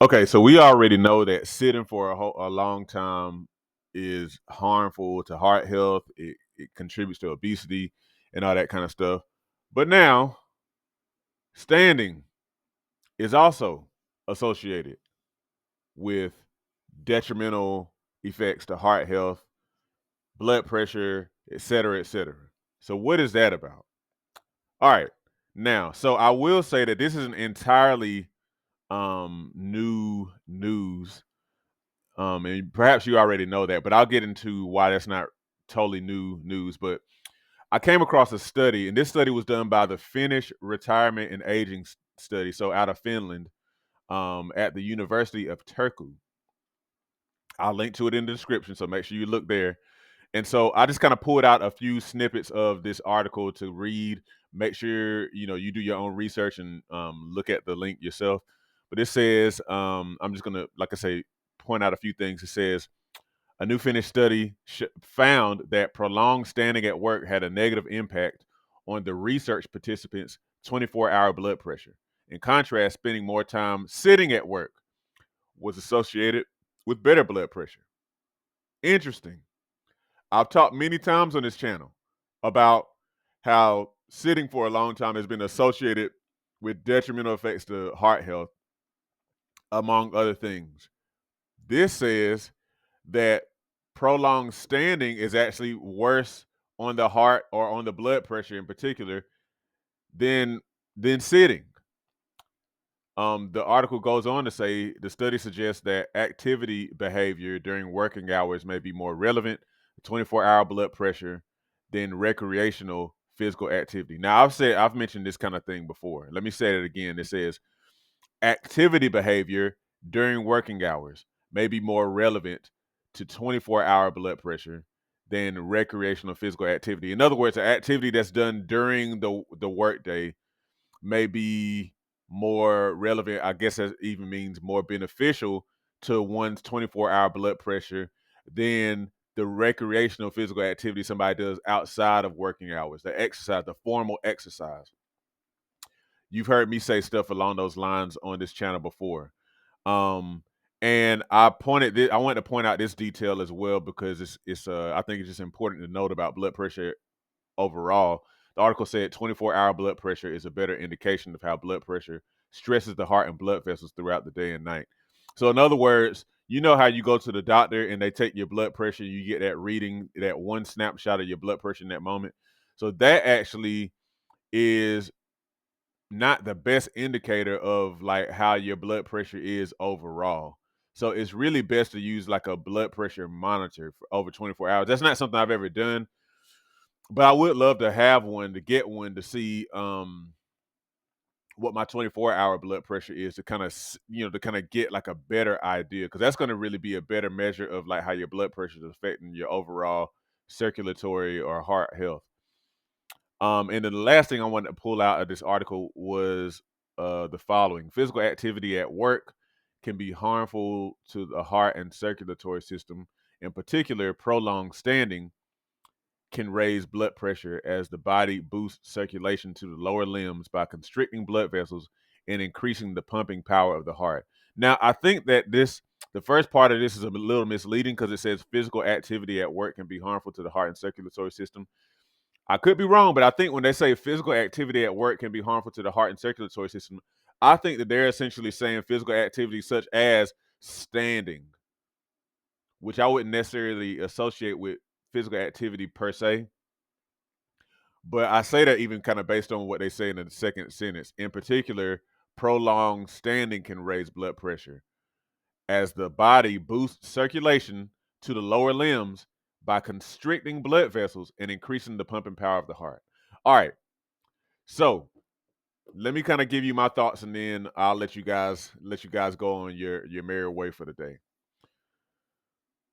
Okay, so we already know that sitting for a long time is harmful to heart health. It contributes to obesity and all that kind of stuff. But now, standing is also associated with detrimental effects to heart health, blood pressure, et cetera, et cetera. So, what is that about? All right. Now, so I will say that this isn't entirely new news. And perhaps you already know that, but I'll get into why that's not totally new news. But I came across a study, and this study was done by the Finnish Retirement and Aging Study, so out of Finland, at the University of Turku. I'll link to it in the description, so make sure you look there. And so I just kind of pulled out a few snippets of this article to read. Make sure you do your own research and look at the link yourself. But it says, I'm just gonna, like I say, point out a few things. It says a new Finnish study found that prolonged standing at work had a negative impact on the research participants' 24-hour blood pressure. In contrast, spending more time sitting at work was associated with better blood pressure. Interesting. I've talked many times on this channel about how sitting for a long time has been associated with detrimental effects to heart health, among other things. This says that prolonged standing is actually worse on the heart or on the blood pressure in particular than sitting. The article goes on to say the study suggests that activity behavior during working hours may be more relevant to 24-hour blood pressure than recreational physical activity. Now, I've mentioned this kind of thing before. Let me say it again. It says activity behavior during working hours may be more relevant to 24-hour blood pressure than recreational physical activity. In other words, an activity that's done during the workday may be more relevant. I guess that even means more beneficial to one's 24-hour blood pressure than the recreational physical activity somebody does outside of working hours, the exercise, the formal exercise. You've heard me say stuff along those lines on this channel before. Um, and I wanted to point out this detail as well because I think it's just important to note about blood pressure overall. The article said 24-hour blood pressure is a better indication of how blood pressure stresses the heart and blood vessels throughout the day and night. So, in other words, you know how you go to the doctor and they take your blood pressure, you get that reading, that one snapshot of your blood pressure in that moment. So, that actually is not the best indicator of like how your blood pressure is overall. So it's really best to use like a blood pressure monitor for over 24 hours. That's not something I've ever done, but I would love to have one, to get one, to see what my 24-hour blood pressure is, to kind of to kind of get like a better idea, because that's going to really be a better measure of like how your blood pressure is affecting your overall circulatory or heart health. And then the last thing I wanted to pull out of this article was the following: physical activity at work can be harmful to the heart and circulatory system. In particular, prolonged standing can raise blood pressure as the body boosts circulation to the lower limbs by constricting blood vessels and increasing the pumping power of the heart. Now, I think that the first part of this is a little misleading because it says physical activity at work can be harmful to the heart and circulatory system. I could be wrong, but I think when they say physical activity at work can be harmful to the heart and circulatory system, I think that they're essentially saying physical activity such as standing, which I wouldn't necessarily associate with physical activity per se. But I say that even kind of based on what they say in the second sentence. In particular, prolonged standing can raise blood pressure as the body boosts circulation to the lower limbs by constricting blood vessels and increasing the pumping power of the heart. All right. So let me kind of give you my thoughts, and then I'll let you guys go on your merry way for the day.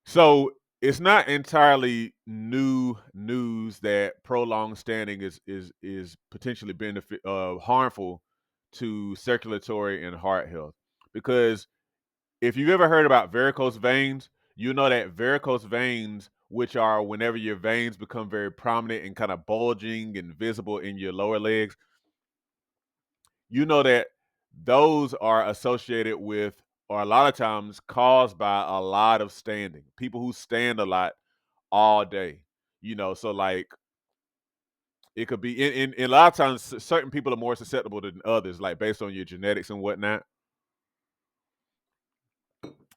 So it's not entirely new news that prolonged standing is potentially harmful to circulatory and heart health, because if you've ever heard about varicose veins, you know that varicose veins, which are whenever your veins become very prominent and kind of bulging and visible in your lower legs, you know that those are associated with are a lot of times caused by a lot of standing. People who stand a lot all day. So like it could be in a lot of times certain people are more susceptible than others, like based on your genetics and whatnot.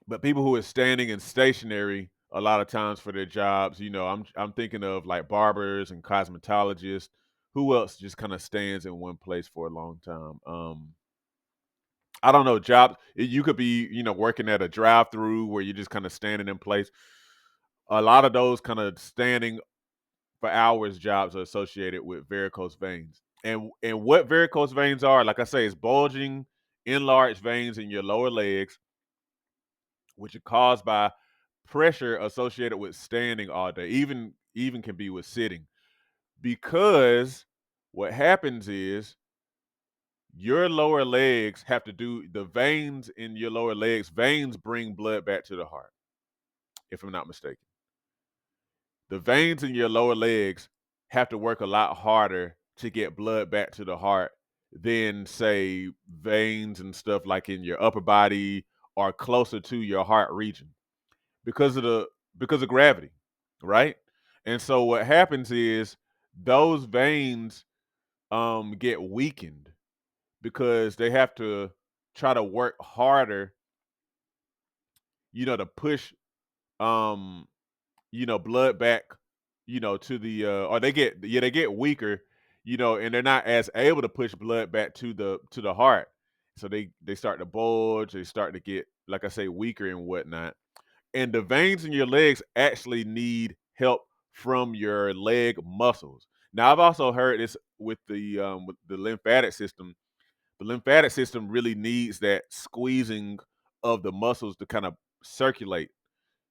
But people who are standing and stationary a lot of times for their jobs, I'm thinking of like barbers and cosmetologists. Who else just kind of stands in one place for a long time? I don't know, jobs. You could be, working at a drive-through where you're just kind of standing in place. A lot of those kind of standing for hours jobs are associated with varicose veins. And what varicose veins are, like I say, is bulging, enlarged veins in your lower legs, which are caused by pressure associated with standing all day. Even can be with sitting. Because what happens is your lower legs have to do the veins in your lower legs. Veins bring blood back to the heart, if I'm not mistaken. The veins in your lower legs have to work a lot harder to get blood back to the heart than, say, veins and stuff like in your upper body or closer to your heart region because of gravity, right? And so what happens is those veins get weakened because they have to try to work harder, to push um blood back, to the or they get weaker, and they're not as able to push blood back to the heart. So they start to bulge, they start to get, like I say, weaker and whatnot. And the veins in your legs actually need help from your leg muscles. Now I've also heard this with the lymphatic system. The lymphatic system really needs that squeezing of the muscles to kind of circulate,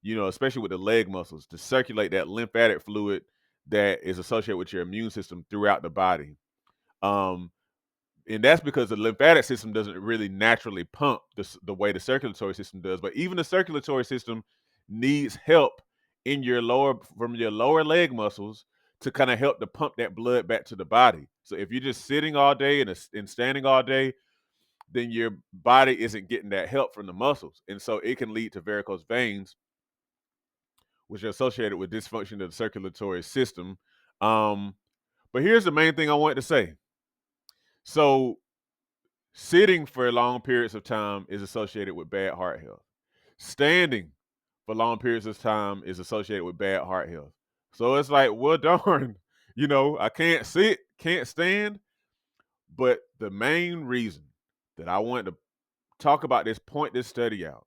especially with the leg muscles, to circulate that lymphatic fluid that is associated with your immune system throughout the body. Um, and that's because the lymphatic system doesn't really naturally pump the way the circulatory system does. But even the circulatory system needs help from your lower leg muscles to kind of help to pump that blood back to the body. So if you're just sitting all day and standing all day, then your body isn't getting that help from the muscles, and so it can lead to varicose veins, which are associated with dysfunction of the circulatory system. Um, but here's the main thing I wanted to say. So, sitting for long periods of time is associated with bad heart health. Standing for long periods of time is associated with bad heart health. So it's like, well, darn, I can't sit, can't stand. But the main reason that I wanted to talk about this, point this study out,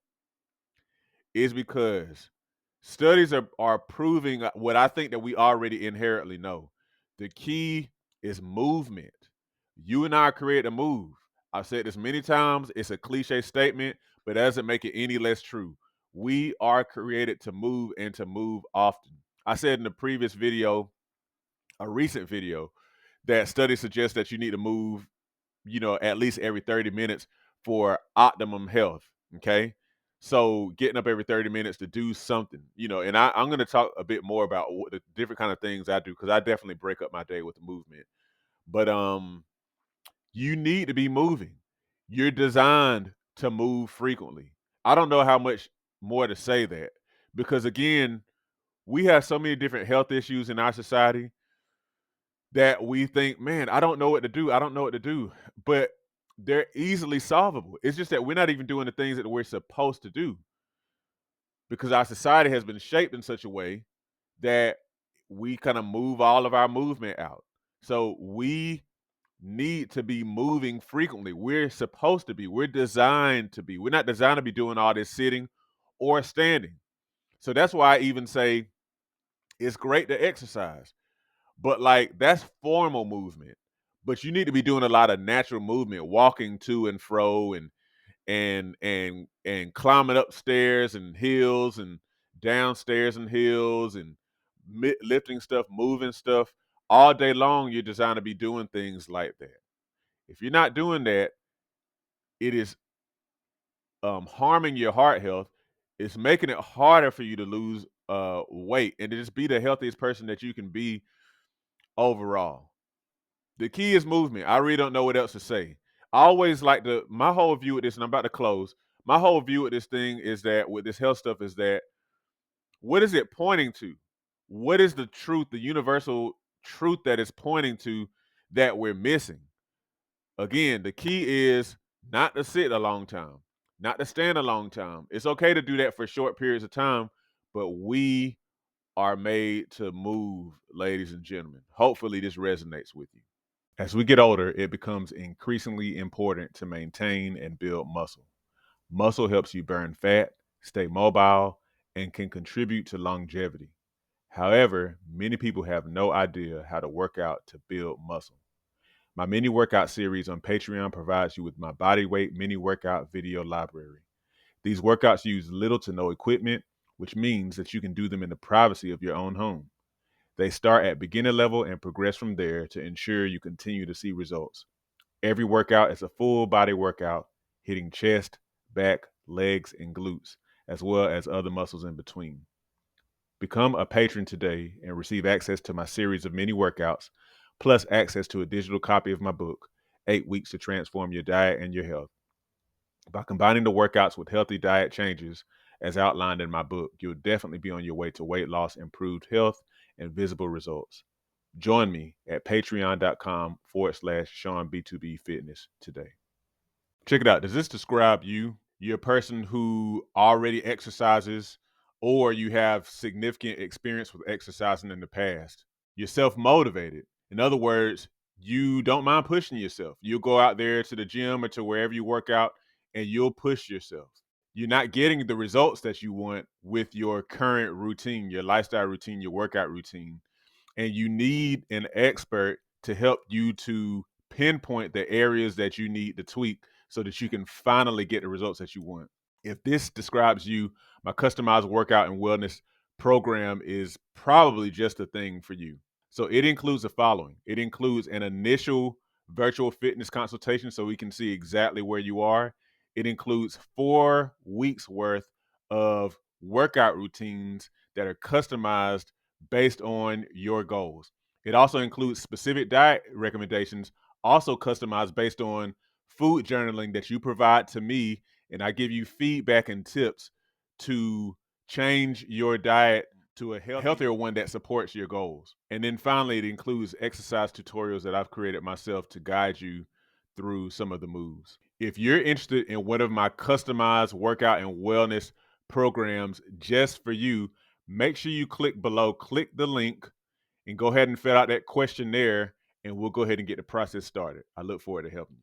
is because studies are proving what I think that we already inherently know. The key is movement. You and I are created to move. I've said this many times. It's a cliche statement, but it doesn't make it any less true. We are created to move and to move often. I said in the previous video, a recent video, that studies suggest that you need to move, at least every 30 minutes for optimum health. Okay. So getting up every 30 minutes to do something, and I'm going to talk a bit more about what the different kind of things I do, because I definitely break up my day with the movement. But you need to be moving. You're designed to move frequently. I don't know how much more to say that, because again, we have so many different health issues in our society that we think, man, I don't know what to do. I don't know what to do. But they're easily solvable. It's just that we're not even doing the things that we're supposed to do, because our society has been shaped in such a way that we kind of move all of our movement out. So we need to be moving frequently. We're supposed to be. We're designed to be. We're not designed to be doing all this sitting or standing. So that's why I even say it's great to exercise. But like, that's formal movement. But you need to be doing a lot of natural movement, walking to and fro, and climbing upstairs and hills and downstairs and hills, and lifting stuff, moving stuff all day long. You're designed to be doing things like that. If you're not doing that, it is harming your heart health. It's making it harder for you to lose weight and to just be the healthiest person that you can be overall. The key is movement. I really don't know what else to say. I always like my whole view of this, and I'm about to close. my whole view of this thing is that with this health stuff is that what is it pointing to? What is the truth, the universal truth that it's pointing to that we're missing? Again, the key is not to sit a long time, not to stand a long time. It's okay to do that for short periods of time, but we are made to move, ladies and gentlemen. Hopefully, this resonates with you. As we get older, it becomes increasingly important to maintain and build muscle. Muscle helps you burn fat, stay mobile, and can contribute to longevity. However, many people have no idea how to work out to build muscle. My mini workout series on Patreon provides you with my body weight mini workout video library. These workouts use little to no equipment, which means that you can do them in the privacy of your own home. They start at beginner level and progress from there to ensure you continue to see results. Every workout is a full body workout, hitting chest, back, legs, and glutes, as well as other muscles in between. Become a patron today and receive access to my series of mini workouts, plus access to a digital copy of my book, 8 Weeks to Transform Your Diet and Your Health. By combining the workouts with healthy diet changes, as outlined in my book, you'll definitely be on your way to weight loss, improved health, and visible results. Join me at patreon.com/Sean B2B Fitness today. Check it out. Does this describe you? You're a person who already exercises, or you have significant experience with exercising in the past. You're self motivated. In other words, you don't mind pushing yourself. You'll go out there to the gym or to wherever you work out and you'll push yourself. You're not getting the results that you want with your current routine, your lifestyle routine, your workout routine. And you need an expert to help you to pinpoint the areas that you need to tweak so that you can finally get the results that you want. If this describes you, my customized workout and wellness program is probably just a thing for you. So it includes the following. It includes an initial virtual fitness consultation so we can see exactly where you are. It includes 4 weeks worth of workout routines that are customized based on your goals. It also includes specific diet recommendations, also customized based on food journaling that you provide to me, and I give you feedback and tips to change your diet to a healthier one that supports your goals. And then finally, it includes exercise tutorials that I've created myself to guide you through some of the moves. If you're interested in one of my customized workout and wellness programs just for you, make sure you click below, click the link, and go ahead and fill out that questionnaire, and we'll go ahead and get the process started. I look forward to helping you.